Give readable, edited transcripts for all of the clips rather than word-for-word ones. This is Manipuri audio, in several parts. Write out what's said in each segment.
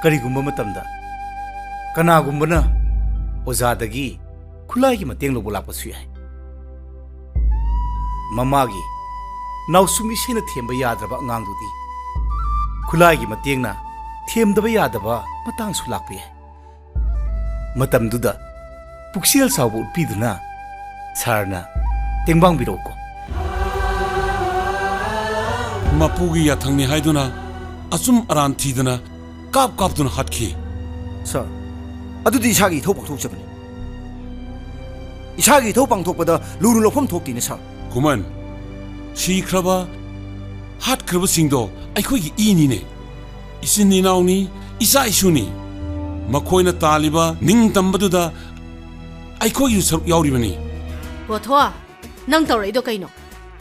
ꯀꯔꯤꯒꯨꯝꯕ ꯃꯇꯝꯗ ꯀꯅꯥꯒꯨꯝꯕꯅ ꯑꯣꯖꯥꯗꯒꯤ ꯈꯨꯠꯂꯥꯏꯒꯤ ꯃꯇꯦꯡ ꯂꯧꯕ ꯂꯥꯛꯄꯁꯨ ꯌꯥꯏ ꯃꯃꯥꯒꯤ ꯅꯥꯎꯁꯨꯝ ꯏꯁꯩꯅ ꯊꯦꯝꯕ ꯌꯥꯗ꯭ꯔꯕ ꯑꯉꯥꯡꯗꯨꯗꯤ ꯈꯨꯠꯂꯥꯏꯒꯤ ꯃꯇꯦꯡꯅ ꯊꯦꯝꯗꯕ ꯌꯥꯗꯕ ꯃꯇꯥꯡꯁꯨ ꯂꯥꯛꯄ ꯌꯥꯏ ꯃꯇꯝꯗꯨꯗ ꯄꯨꯛꯆꯦꯜ ꯆꯥꯎꯕ ꯎꯠꯄꯤꯗꯨꯅ ꯁꯥꯔꯅ ꯇꯦꯡꯕꯥꯡꯕꯤꯔꯛꯎꯀꯣ ꯃꯄꯨꯒꯤ ꯌꯥꯊꯪꯅꯤ ꯍꯥꯏꯗꯨꯅ ꯑꯆꯨꯝ ꯑꯔꯥꯟ ꯊꯤꯗꯅ ꯀꯥꯞꯇꯨꯅ ꯍꯥꯠꯈꯤ ꯁꯥꯔ ꯑꯗꯨꯗꯤ ꯏꯁꯥꯒꯤ ꯏꯊꯧ ꯄꯥꯡꯊꯣꯛꯆꯕꯅꯤ ꯏꯁꯥꯒꯤ ꯏꯊꯧ ꯄꯥꯡꯊꯣꯛꯄꯗ ꯂꯨꯔꯨ ꯂꯧꯐꯝ ꯊꯣꯛꯇꯦꯅꯦ ꯁꯥꯔ ꯈꯨꯃꯟ ꯁꯤꯈ꯭ꯔꯕ ꯍꯥꯠꯈ꯭ꯔꯕꯁꯤꯡꯗꯣ ꯑꯩꯈꯣꯏꯒꯤ ꯏꯅꯤꯅꯦ ꯏꯆꯤꯟ ꯏꯅꯥꯎꯅꯤ ꯏꯆꯥ ꯏꯁꯨꯅꯤ ꯃꯈꯣꯏꯅ ꯇꯥꯜꯂꯤꯕ ꯅꯤꯡꯇꯝꯕꯗꯨꯗ ꯑꯩꯈꯣꯏꯒꯤꯁꯨ ꯁꯔꯨꯛ ꯌꯥꯎꯔꯤꯕꯅꯤ ꯒꯣꯊꯣ ꯅꯪ ꯇꯧꯔꯛꯏꯗꯣ ꯀꯩꯅꯣ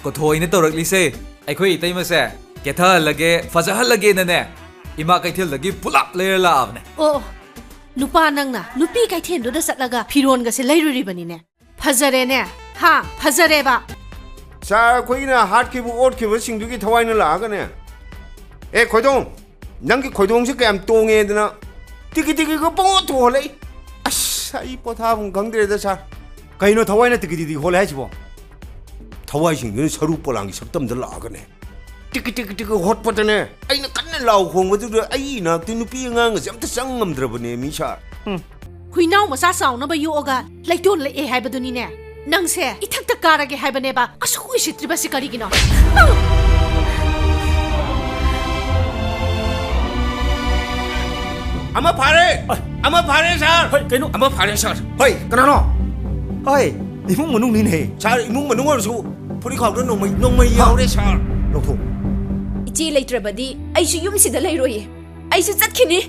ꯒꯣꯊꯣꯏꯅ ꯇꯧꯔꯛꯂꯤꯁꯦ ꯑꯩꯈꯣꯏ ꯏꯇꯩꯃꯁꯦ ꯀꯦꯊꯍꯜꯂꯒꯦ ꯐꯖꯍꯜꯂꯒꯦꯅꯅꯦ ꯏꯃꯥ ꯀꯩꯊꯦꯜꯗꯒꯤ ꯄꯨꯂꯞ ꯂꯩꯔ ꯂꯥꯛꯑꯕꯅꯦ ꯑꯣ ꯅꯨꯄꯥ ꯅꯪꯅ ꯅꯨꯄꯤ ꯀꯩꯊꯦꯜꯗꯨꯗ ꯆꯠꯂꯒ ꯐꯤꯔꯣꯟꯒꯁꯦ ꯂꯩꯔꯨꯔꯤꯕꯅꯤꯅꯦ ꯐꯖꯔꯦꯅꯦ ꯍꯥ ꯐꯖꯔꯦꯕ ꯁꯥꯔ ꯑꯩꯈꯣꯏꯅ ꯍꯥꯠꯈꯤꯕ ꯑꯣꯠꯈꯤꯕꯁꯤꯡꯗꯨꯒꯤ ꯊꯋꯥꯏꯅ ꯂꯥꯛꯑꯒꯅꯦ ꯑꯦ ꯈꯣꯏꯗꯣꯡ ꯅꯪꯒꯤ ꯈꯣꯏꯗꯣꯡꯁꯦ ꯀꯌꯥꯝ ꯇꯣꯡꯉꯦꯗꯅ ꯇꯤꯀꯤꯒ ꯄꯪꯑꯣꯠ ꯊꯣꯛꯍꯜꯂꯛꯏ ꯑꯁ ꯑꯩ ꯄꯣꯊꯥꯐꯝ ꯈꯪꯗ꯭ꯔꯦꯗ ꯁꯥꯔ ꯀꯩꯅꯣ ꯊꯋꯥꯏꯅ ꯇꯤꯀꯤ ꯍꯣꯜꯂꯦ ꯍꯥꯏꯁꯤꯕꯣ ꯊꯋꯥꯏꯁꯤꯡꯗꯨꯅ ꯁꯔꯨ ꯄꯣꯂꯥꯡꯒꯤ ꯁꯛꯇꯝꯗ ꯂꯥꯛꯑꯒꯅꯦ ꯇꯤꯀꯤ ꯍꯣꯠꯄꯗꯅꯦ ꯑꯩꯅ ꯀꯟꯅ ꯂꯥꯎ ꯈꯣꯡꯕꯗꯨꯗ ꯑꯩ ꯏꯅꯥꯛꯇꯤ ꯅꯨꯄꯤ ꯑꯉꯥꯡꯒꯁꯦ ꯑꯝꯇ ꯆꯪ ꯉꯝꯗ꯭ꯔꯕꯅꯦ ꯃꯤ ꯁꯥꯔ ꯍꯨꯏꯅꯥꯎ ꯃꯆꯥ ꯆꯥꯎꯅꯕ ꯌꯣꯛꯑꯒ ꯂꯩꯇꯣꯟ ꯂꯛꯑꯦ ꯍꯥꯏꯕꯗꯨꯅꯤꯅꯦ ꯅꯪꯁꯦ ꯏꯊꯛꯇ ꯀꯥꯔꯒꯦ ꯍꯥꯏꯕꯅꯦꯕ ꯑꯁꯨꯛ ꯎꯏꯁꯤꯠꯇ꯭ꯔꯤꯕꯁꯤ ꯀꯔꯤꯒꯤꯅꯣ ꯑꯃ ꯐꯥꯔꯦ ꯁꯥꯔ ꯍꯣꯏ ꯀꯩꯅꯣ ꯑꯃ ꯐꯥꯔꯦ ꯁꯥꯔ ꯍꯣꯏ ꯀꯅꯥꯅꯣ ꯍꯣꯏ ꯏꯃꯨꯡ ꯃꯅꯨꯡꯅꯤꯅꯦ ꯁꯥꯔ ꯏꯃꯨꯡ ꯃꯅꯨꯡ ꯑꯣꯏꯔꯁꯨ ꯐꯨꯔꯤꯈꯥꯎꯗ ꯅꯣꯡꯃꯩ ꯌꯥꯎꯔꯦ ꯁꯥꯔ ꯂꯧꯊꯣꯛ ꯏꯆꯦ ꯂꯩꯇ꯭ꯔꯕꯗꯤ ꯑꯩꯁꯨ ꯌꯨꯝꯁꯤꯗ ꯂꯩꯔꯣꯏꯌꯦ ꯑꯩꯁꯨ ꯆꯠꯈꯤꯅꯤ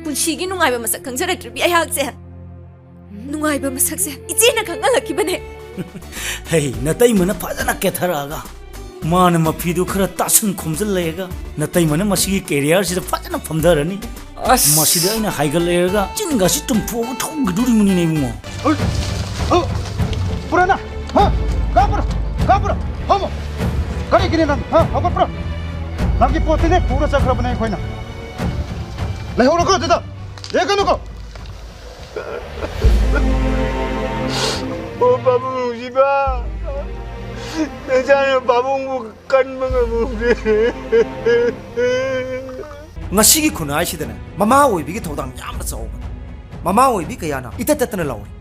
ꯄꯨꯟꯁꯤꯒꯤ ꯅꯨꯡꯉꯥꯏꯕ ꯃꯁꯛ ꯈꯪꯖꯔꯛꯇ꯭ꯔꯤꯕꯤ ꯑꯩꯍꯥꯛꯁꯦ ꯅꯨꯡꯉꯥꯏꯕ ꯃꯁꯛꯁꯦ ꯏꯆꯦꯅ ꯈꯪꯍꯜꯂꯛꯈꯤꯕꯅꯦ ꯍꯩ ꯅꯇꯩꯃꯅ ꯐꯖꯅ ꯀꯦꯊꯔꯛꯑꯒ ꯃꯥꯅ ꯃꯐꯤꯗꯨ ꯈꯔ ꯇꯥꯁꯟ ꯈꯣꯝꯖꯤꯜꯂꯛꯑꯒ ꯅꯇꯩꯃꯅ ꯃꯁꯤꯒꯤ ꯀꯦꯔꯤꯌꯔꯁꯤꯗ ꯐꯖꯅ ꯐꯝꯊꯔꯅꯤ ꯃꯁꯤꯗ ꯑꯩꯅ ꯍꯥꯏꯒꯠꯂꯛꯑꯒ ꯆꯤꯟꯒꯁꯤ ꯇꯨꯝꯊꯣꯛꯑꯒ ꯊꯧꯒꯗꯣꯔꯤꯕꯅꯤꯅꯦ ꯏꯕꯨꯡꯉꯣ पुराना हाँ कहाँ पर हम करी किने नंग हाँ अगर पर नंगी पोती ने पूरा चक्र बनाए कोई ना ले हो रखो देता ये कनो को ओ बाबू जीवा न जाने बाबू को कन मंगा मुझे ngasiगी khunai sidana mama oibigi thodang yamna chawba mama oibi kayana ita tatna lawri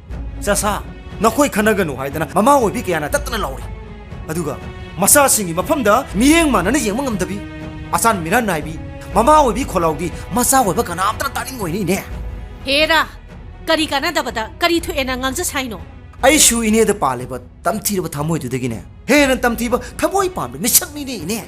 sasa nakoi khanaganu haidana mama oibi kayana tatna lawri aduga masa singi mafamda miyeng manana yengma ngamdabi asan miran naibi mama oibi kholaudi masa oiba kana amtana taning oini ne Hera करी कानादबदा करी थुएना ngamja saino ai shu ine da paleba tamthirba thamoi du dagine he nan tamthiba thamoi pam ni sakni ne